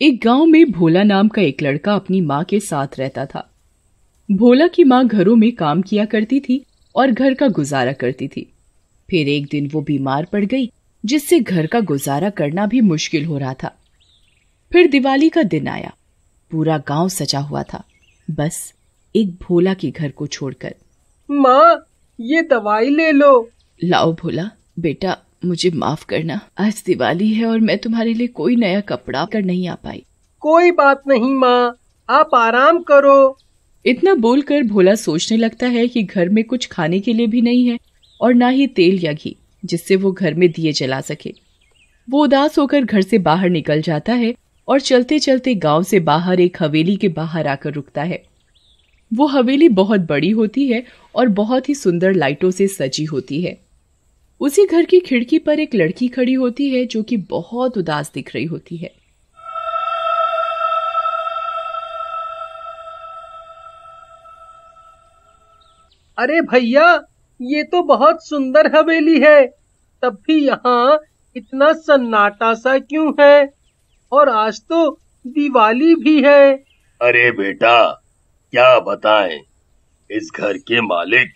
एक गांव में भोला नाम का एक लड़का अपनी माँ के साथ रहता था। भोला की माँ घरों में काम किया करती थी और घर का गुजारा करती थी। फिर एक दिन वो बीमार पड़ गई, जिससे घर का गुजारा करना भी मुश्किल हो रहा था। फिर दिवाली का दिन आया। पूरा गांव सजा हुआ था, बस एक भोला के घर को छोड़कर। माँ, ये दवाई ले लो। लाओ भोला, बेटा मुझे माफ करना, आज दिवाली है और मैं तुम्हारे लिए कोई नया कपड़ा कर नहीं आ पाई। कोई बात नहीं माँ, आप आराम करो। इतना बोलकर भोला सोचने लगता है कि घर में कुछ खाने के लिए भी नहीं है और ना ही तेल या घी जिससे वो घर में दिए जला सके। वो उदास होकर घर से बाहर निकल जाता है और चलते चलते गांव से बाहर एक हवेली के बाहर आकर रुकता है। वो हवेली बहुत बड़ी होती है और बहुत ही सुंदर लाइटों से सजी होती है। उसी घर की खिड़की पर एक लड़की खड़ी होती है जो कि बहुत उदास दिख रही होती है। अरे भैया, ये तो बहुत सुंदर हवेली है, तब भी यहाँ इतना सन्नाटा सा क्यों है? और आज तो दिवाली भी है। अरे बेटा, क्या बताएं, इस घर के मालिक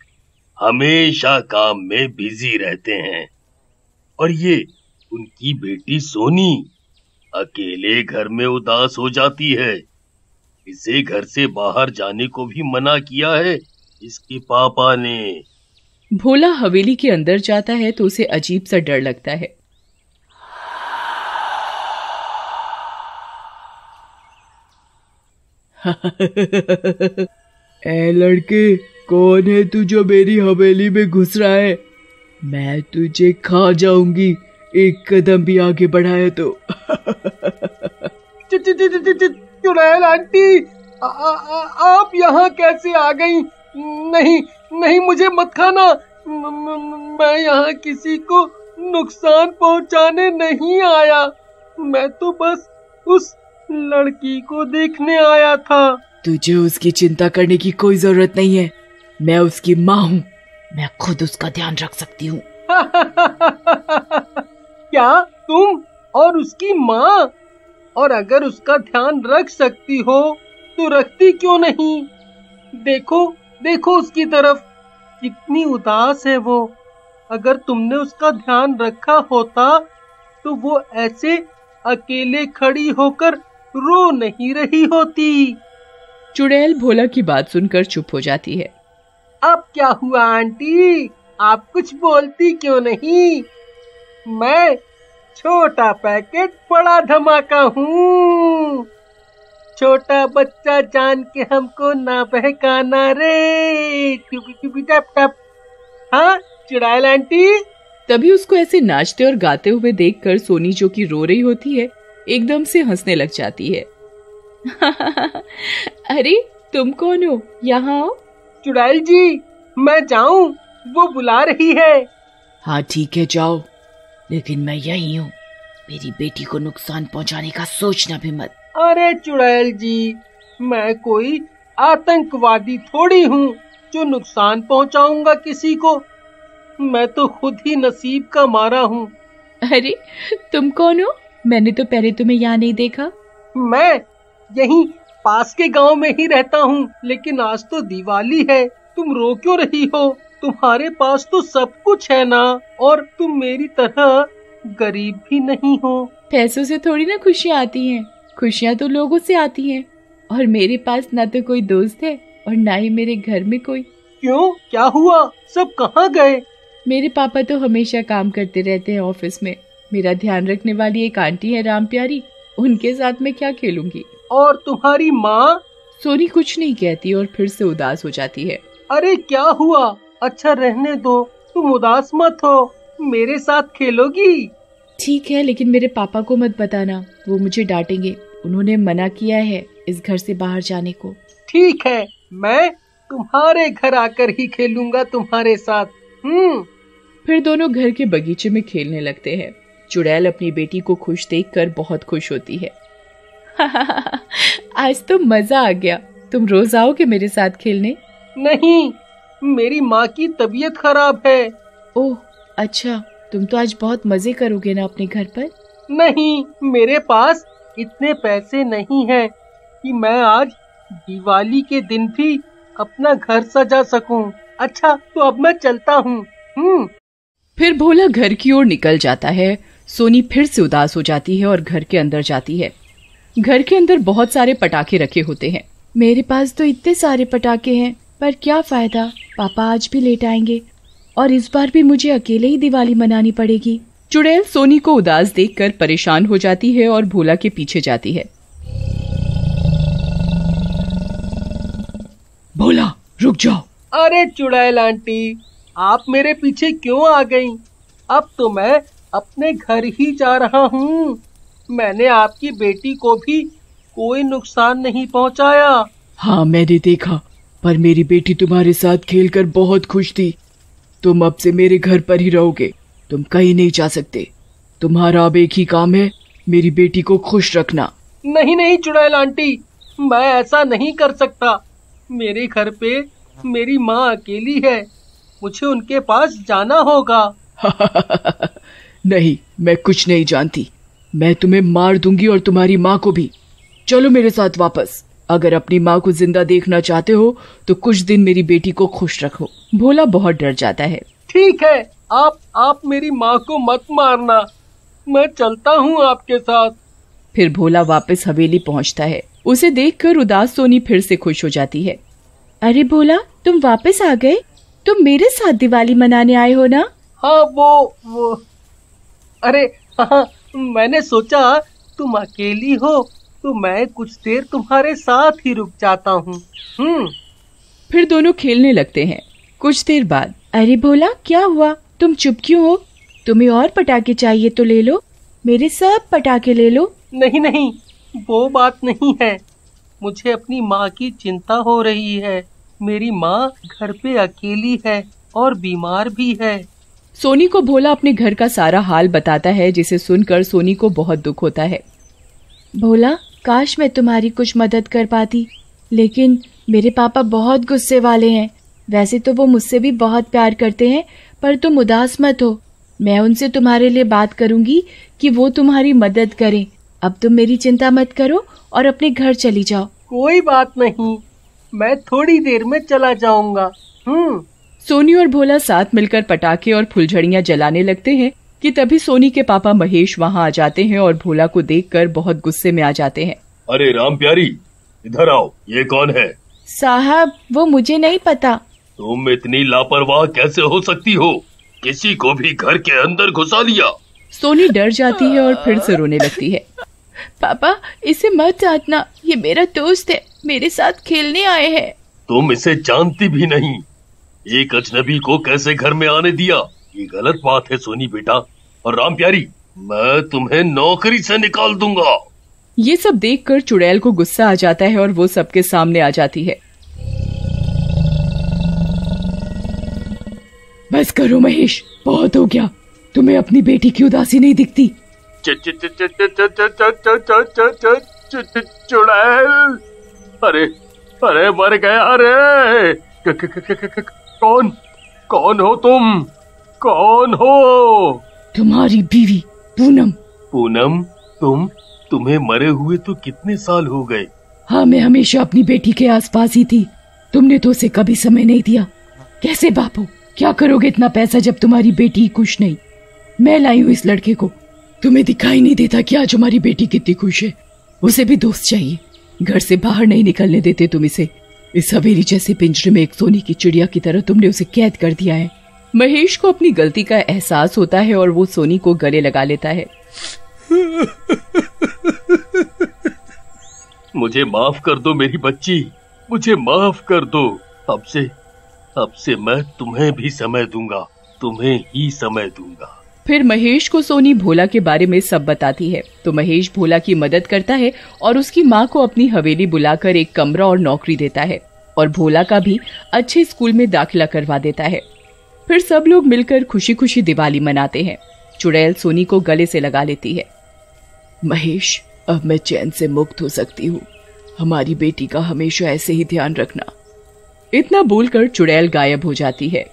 हमेशा काम में बिजी रहते हैं और ये उनकी बेटी सोनी अकेले घर में उदास हो जाती है। इसे घर से बाहर जाने को भी मना किया है इसके पापा ने। भोला हवेली के अंदर जाता है तो उसे अजीब सा डर लगता है। ए लड़के, कौन है तू जो मेरी हवेली में घुस रहा है? मैं तुझे खा जाऊंगी एक कदम भी आगे बढ़ाए तो। चुड़ैल आंटी, आप यहाँ कैसे आ गई? नहीं नहीं, मुझे मत खाना। मैं यहाँ किसी को नुकसान पहुँचाने नहीं आया। मैं तो बस उस लड़की को देखने आया था। तुझे उसकी चिंता करने की कोई जरूरत नहीं है। मैं उसकी माँ हूँ, मैं खुद उसका ध्यान रख सकती हूँ। क्या तुम और उसकी माँ? और अगर उसका ध्यान रख सकती हो तो रखती क्यों नहीं? देखो देखो उसकी तरफ, कितनी उदास है वो। अगर तुमने उसका ध्यान रखा होता तो वो ऐसे अकेले खड़ी होकर रो नहीं रही होती। चुड़ैल भोला की बात सुनकर चुप हो जाती है। अब क्या हुआ आंटी, आप कुछ बोलती क्यों नहीं? मैं छोटा पैकेट बड़ा धमाका हूँ। छोटा बच्चा जान के हमको ना बहकाना रे, टुपी टुपी टप टप। हाँ चुड़ैल आंटी। तभी उसको ऐसे नाचते और गाते हुए देखकर सोनी, जो कि रो रही होती है, एकदम से हंसने लग जाती है। अरे तुम कौन हो? यहाँ आओ। चुड़ैल जी, मैं जाऊं? वो बुला रही है। हाँ ठीक है, जाओ, लेकिन मैं यही हूँ। मेरी बेटी को नुकसान पहुँचाने का सोचना भी मत। अरे चुड़ैल जी, मैं कोई आतंकवादी थोड़ी हूँ जो नुकसान पहुँचाऊंगा किसी को। मैं तो खुद ही नसीब का मारा हूँ। अरे तुम कौन हो? मैंने तो पहले तुम्हें यहाँ नहीं देखा। मैं यहीं पास के गांव में ही रहता हूँ, लेकिन आज तो दिवाली है। तुम रो क्यों रही हो? तुम्हारे पास तो सब कुछ है ना, और तुम मेरी तरह गरीब भी नहीं हो। पैसों से थोड़ी ना खुशियाँ आती हैं, खुशियाँ तो लोगों से आती हैं। और मेरे पास ना तो कोई दोस्त है और ना ही मेरे घर में कोई। क्यों, क्या हुआ? सब कहाँ गए? मेरे पापा तो हमेशा काम करते रहते हैं ऑफिस में। मेरा ध्यान रखने वाली एक आंटी है राम प्यारी, उनके साथ मैं क्या खेलूंगी। और तुम्हारी माँ? सोनी कुछ नहीं कहती और फिर से उदास हो जाती है। अरे क्या हुआ? अच्छा रहने दो, तुम उदास मत हो, मेरे साथ खेलोगी? ठीक है, लेकिन मेरे पापा को मत बताना, वो मुझे डांटेंगे। उन्होंने मना किया है इस घर से बाहर जाने को। ठीक है, मैं तुम्हारे घर आकर ही खेलूंगा तुम्हारे साथ। फिर दोनों घर के बगीचे में खेलने लगते हैं। चुड़ैल अपनी बेटी को खुश देखकर बहुत खुश होती है। आज तो मजा आ गया, तुम रोज आओगे मेरे साथ खेलने? नहीं, मेरी माँ की तबीयत खराब है। ओह अच्छा, तुम तो आज बहुत मजे करोगे ना अपने घर पर? नहीं, मेरे पास इतने पैसे नहीं हैं कि मैं आज दिवाली के दिन भी अपना घर सजा सकूं। अच्छा, तो अब मैं चलता हूँ। फिर भोला घर की ओर निकल जाता है। सोनी फिर से उदास हो जाती है और घर के अंदर जाती है। घर के अंदर बहुत सारे पटाखे रखे होते हैं। मेरे पास तो इतने सारे पटाखे हैं, पर क्या फायदा, पापा आज भी लेट आएंगे और इस बार भी मुझे अकेले ही दिवाली मनानी पड़ेगी। चुड़ैल सोनी को उदास देखकर परेशान हो जाती है और भोला के पीछे जाती है। भोला रुक जाओ। अरे चुड़ैल आंटी, आप मेरे पीछे क्यों आ गईं? अब तो मैं अपने घर ही जा रहा हूँ। मैंने आपकी बेटी को भी कोई नुकसान नहीं पहुँचाया। हाँ मैंने देखा, पर मेरी बेटी तुम्हारे साथ खेलकर बहुत खुश थी। तुम अब से मेरे घर पर ही रहोगे, तुम कहीं नहीं जा सकते। तुम्हारा अब एक ही काम है, मेरी बेटी को खुश रखना। नहीं नहीं चुड़ैल आंटी, मैं ऐसा नहीं कर सकता। मेरे घर पे मेरी माँ अकेली है, मुझे उनके पास जाना होगा। नहीं, मैं कुछ नहीं जानती। मैं तुम्हें मार दूंगी और तुम्हारी माँ को भी। चलो मेरे साथ वापस। अगर अपनी माँ को जिंदा देखना चाहते हो तो कुछ दिन मेरी बेटी को खुश रखो। भोला बहुत डर जाता है। ठीक है, आप मेरी माँ को मत मारना, मैं चलता हूँ आपके साथ। फिर भोला वापस हवेली पहुँचता है। उसे देखकर उदास सोनी फिर से खुश हो जाती है। अरे भोला, तुम वापस आ गए? तुम मेरे साथ दिवाली मनाने आए हो ना? हाँ वो अरे हाँ, मैंने सोचा तुम अकेली हो तो मैं कुछ देर तुम्हारे साथ ही रुक जाता हूँ। फिर दोनों खेलने लगते हैं। कुछ देर बाद, अरे भोला क्या हुआ, तुम चुप क्यों हो? तुम्हें और पटाखे चाहिए तो ले लो, मेरे सब पटाखे ले लो। नहीं नहीं, वो बात नहीं है। मुझे अपनी माँ की चिंता हो रही है। मेरी माँ घर पे अकेली है और बीमार भी है। सोनी को भोला अपने घर का सारा हाल बताता है, जिसे सुनकर सोनी को बहुत दुख होता है। भोला, काश मैं तुम्हारी कुछ मदद कर पाती, लेकिन मेरे पापा बहुत गुस्से वाले हैं। वैसे तो वो मुझसे भी बहुत प्यार करते हैं, पर तुम उदास मत हो। मैं उनसे तुम्हारे लिए बात करूंगी कि वो तुम्हारी मदद करें। अब तुम मेरी चिंता मत करो और अपने घर चली जाओ। कोई बात नहीं, मैं थोड़ी देर में चला जाऊंगा। सोनी और भोला साथ मिलकर पटाखे और फुलझड़ियां जलाने लगते हैं कि तभी सोनी के पापा महेश वहां आ जाते हैं और भोला को देखकर बहुत गुस्से में आ जाते हैं। अरे राम प्यारी, इधर आओ, ये कौन है? साहब, वो मुझे नहीं पता। तुम इतनी लापरवाह कैसे हो सकती हो? किसी को भी घर के अंदर घुसा लिया। सोनी डर जाती है और फिर से रोने लगती है। पापा, इसे मत डांटना, ये मेरा दोस्त है, मेरे साथ खेलने आए हैं। तुम इसे जानती भी नहीं, एक अजनबी को कैसे घर में आने दिया? ये गलत बात है सोनी बेटा। और राम प्यारी, मैं तुम्हें नौकरी से निकाल दूंगा। ये सब देखकर चुड़ैल को गुस्सा आ जाता है और वो सबके सामने आ जाती है। बस करो महेश, बहुत हो गया। तुम्हें अपनी बेटी की उदासी नहीं दिखती? चुड़ैल, अरे अरे मर गया। अरे कौन हो तुम? कौन हो? तुम्हारी बीवी पूनम। पूनम, तुम्हें मरे हुए तो कितने साल हो गए? हाँ, मैं हमेशा अपनी बेटी के आसपास ही थी। तुमने तो उसे कभी समय नहीं दिया। कैसे बाप हो? क्या करोगे इतना पैसा जब तुम्हारी बेटी खुश नहीं? मैं लाई हूँ इस लड़के को। तुम्हें दिखाई नहीं देता कि आज हमारी बेटी कितनी खुश है? उसे भी दोस्त चाहिए। घर से बाहर नहीं निकलने देते तुम इसे। इस हवेली जैसे पिंजरे में एक सोने की चिड़िया की तरह तुमने उसे कैद कर दिया है। महेश को अपनी गलती का एहसास होता है और वो सोनी को गले लगा लेता है। मुझे माफ कर दो मेरी बच्ची, मुझे माफ कर दो। अब से मैं तुम्हें भी समय दूंगा, तुम्हें ही समय दूंगा। फिर महेश को सोनी भोला के बारे में सब बताती है। तो महेश भोला की मदद करता है और उसकी माँ को अपनी हवेली बुलाकर एक कमरा और नौकरी देता है और भोला का भी अच्छे स्कूल में दाखिला करवा देता है। फिर सब लोग मिलकर खुशी खुशी दिवाली मनाते हैं। चुड़ैल सोनी को गले से लगा लेती है। महेश, अब मैं चैन से मुक्त हो सकती हूँ। हमारी बेटी का हमेशा ऐसे ही ध्यान रखना। इतना बोलकर चुड़ैल गायब हो जाती है।